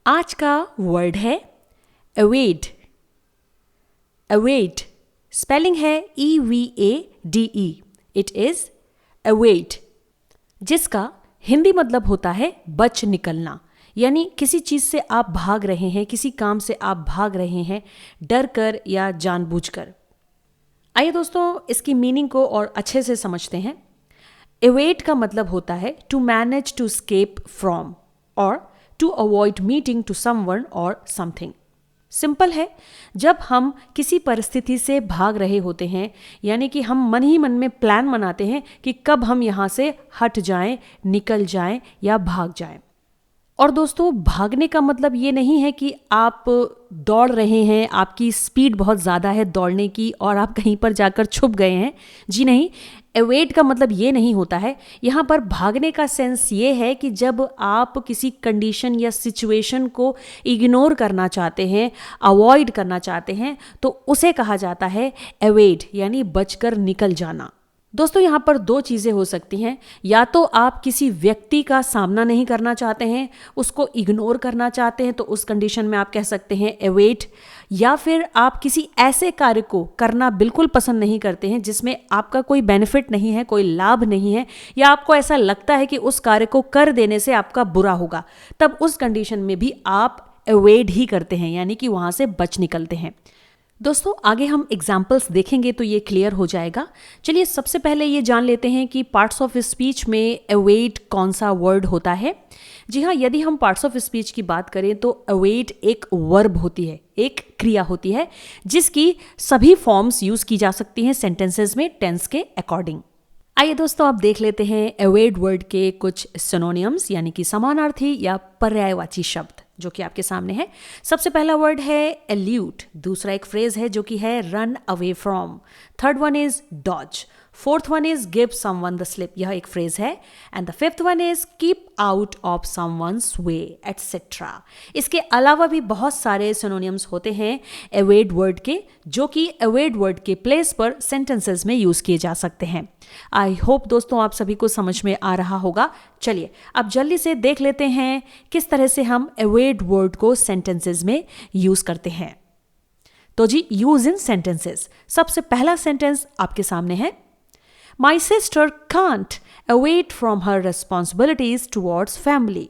आज का वर्ड है अवेट। अवेट स्पेलिंग है EVADE। इट इज अवेट, जिसका हिंदी मतलब होता है बच निकलना। यानी किसी चीज से आप भाग रहे हैं, किसी काम से आप भाग रहे हैं डर कर या जानबूझकर। आइए दोस्तों इसकी मीनिंग को और अच्छे से समझते हैं। एवेट का मतलब होता है to manage to escape from और to avoid meeting to someone और समथिंग। सिंपल है, जब हम किसी परिस्थिति से भाग रहे होते हैं यानी कि हम मन ही मन में प्लान बनाते हैं कि कब हम यहाँ से हट जाएं, निकल जाएं या भाग जाएं। और दोस्तों भागने का मतलब ये नहीं है कि आप दौड़ रहे हैं, आपकी स्पीड बहुत ज़्यादा है दौड़ने की और आप कहीं पर जाकर छुप गए हैं। जी नहीं, एवेट का मतलब ये नहीं होता है। यहाँ पर भागने का सेंस ये है कि जब आप किसी कंडीशन या सिचुएशन को इग्नोर करना चाहते हैं, अवॉइड करना चाहते हैं, तो उसे कहा जाता है एवेट यानी बचकर निकल जाना। दोस्तों यहाँ पर दो चीज़ें हो सकती हैं। या तो आप किसी व्यक्ति का सामना नहीं करना चाहते हैं, उसको इग्नोर करना चाहते हैं, तो उस कंडीशन में आप कह सकते हैं एवेट। या फिर आप किसी ऐसे कार्य को करना बिल्कुल पसंद नहीं करते हैं जिसमें आपका कोई बेनिफिट नहीं है, कोई लाभ नहीं है, या आपको ऐसा लगता है कि उस कार्य को कर देने से आपका बुरा होगा, तब उस कंडीशन में भी आप एवेट ही करते हैं यानी कि वहाँ से बच निकलते हैं। दोस्तों आगे हम एग्जाम्पल्स देखेंगे तो ये क्लियर हो जाएगा। चलिए सबसे पहले ये जान लेते हैं कि पार्ट्स ऑफ स्पीच में अवेट कौन सा वर्ड होता है। जी हाँ, यदि हम पार्ट्स ऑफ स्पीच की बात करें तो अवेट एक वर्ब होती है, एक क्रिया होती है जिसकी सभी फॉर्म्स यूज की जा सकती हैं सेंटेंसेस में टेंस के अकॉर्डिंग। आइए दोस्तों आप देख लेते हैं अवेट वर्ड के कुछ सिनोनियम्स यानी कि समानार्थी या पर्यायवाची शब्द जो कि आपके सामने है। सबसे पहला वर्ड है एल्यूट, दूसरा एक फ्रेज है जो कि है run away from, third one is dodge, fourth one is give someone the slip, यह एक फ्रेज है, and the fifth one is keep out of someone's way etcetera. इसके अलावा भी बहुत सारे सिनोनियम्स होते हैं अवेट वर्ड के जो कि अवेट वर्ड के प्लेस पर सेंटेंसेस में यूज किए जा सकते हैं। आई होप दोस्तों आप सभी को समझ में आ रहा होगा। चलिए अब जल्दी से देख लेते हैं किस तरह से हम अवेट वर्ड को सेंटेंसेस में यूज करते हैं। तो जी यूज इन सेंटेंसेस। सबसे पहला सेंटेंस आपके सामने है, My sister can't await from her responsibilities towards family।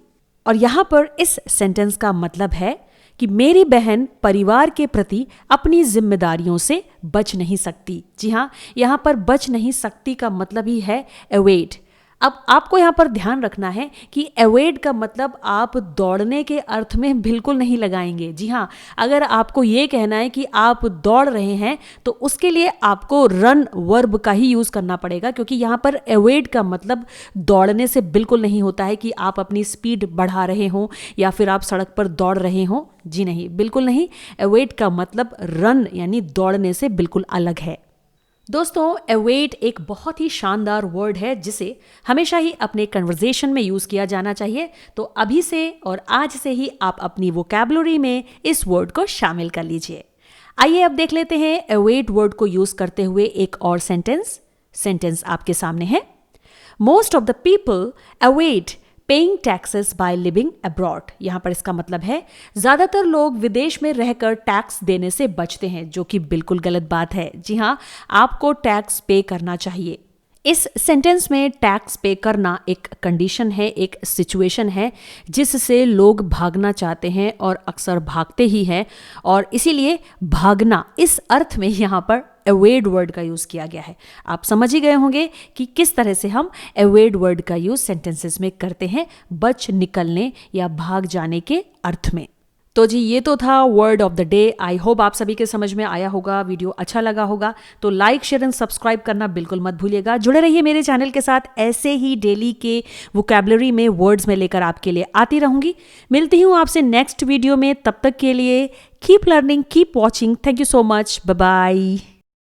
और यहां पर इस सेंटेंस का मतलब है कि मेरी बहन परिवार के प्रति अपनी जिम्मेदारियों से बच नहीं सकती। जी हाँ, यहां पर बच नहीं सकती का मतलब ही है अवेट। अब आपको यहाँ पर ध्यान रखना है कि अवेट का मतलब आप दौड़ने के अर्थ में बिल्कुल नहीं लगाएंगे। जी हाँ, अगर आपको ये कहना है कि आप दौड़ रहे हैं तो उसके लिए आपको रन वर्ब का ही यूज़ करना पड़ेगा, क्योंकि यहाँ पर अवेट का मतलब दौड़ने से बिल्कुल नहीं होता है कि आप अपनी स्पीड बढ़ा रहे हों या फिर आप सड़क पर दौड़ रहे हों। जी नहीं, बिल्कुल नहीं। अवेट का मतलब रन यानी दौड़ने से बिल्कुल अलग है। दोस्तों अवेट एक बहुत ही शानदार वर्ड है जिसे हमेशा ही अपने कन्वर्सेशन में यूज किया जाना चाहिए। तो अभी से और आज से ही आप अपनी वोकैबुलरी में इस वर्ड को शामिल कर लीजिए। आइए अब देख लेते हैं अवेट वर्ड को यूज करते हुए एक और सेंटेंस आपके सामने है। Most of the people await paying taxes by living abroad. यहाँ पर इसका मतलब है ज़्यादातर लोग विदेश में रहकर टैक्स देने से बचते हैं, जो कि बिल्कुल गलत बात है। जी हाँ, आपको टैक्स पे करना चाहिए। इस सेंटेंस में टैक्स पे करना एक कंडीशन है, एक सिचुएशन है जिससे लोग भागना चाहते हैं और अक्सर भागते ही हैं, और इसीलिए भागना इस अर्थ में यहाँ पर अवेट वर्ड का यूज़ किया गया है। आप समझ ही गए होंगे कि किस तरह से हम अवेट वर्ड का यूज़ सेंटेंसेस में करते हैं बच निकलने या भाग जाने के अर्थ में। तो जी ये तो था word of the day. I hope आप सभी के समझ में आया होगा, वीडियो अच्छा लगा होगा तो लाइक शेयर एंड सब्सक्राइब करना बिल्कुल मत भूलिएगा। जुड़े रहिए मेरे चैनल के साथ, ऐसे ही डेली के वोकैबुलरी में वर्ड्स में लेकर आपके लिए आती रहूंगी। मिलती हूँ आपसे नेक्स्ट वीडियो में, तब तक के लिए keep learning, keep watching. Thank you so much, bye bye.